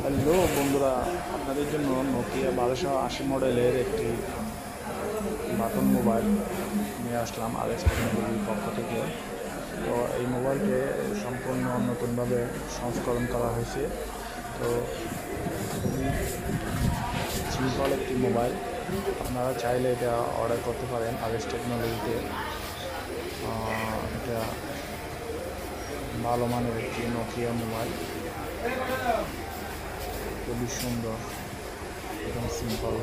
Hello বন্ধুরা, আপনাদের জন্য নোকিয়া 1280 মডেলের একটি বাটন মোবাইল নিয়ে আসলাম আরএস টেকনোলজির পক্ষ থেকে। তো এই মোবাইলটি সম্পূর্ণ নতুনভাবে সংস্করণ করা হয়েছে। তো খুবই সিম্পল একটি মোবাইল, আপনারা চাইলে এটা অর্ডার করতে পারেন আরএস টেকনোলজিতে। এটা ভালো মানের একটি নোকিয়া মোবাইল, খুবই সুন্দর এবং সিম্পল।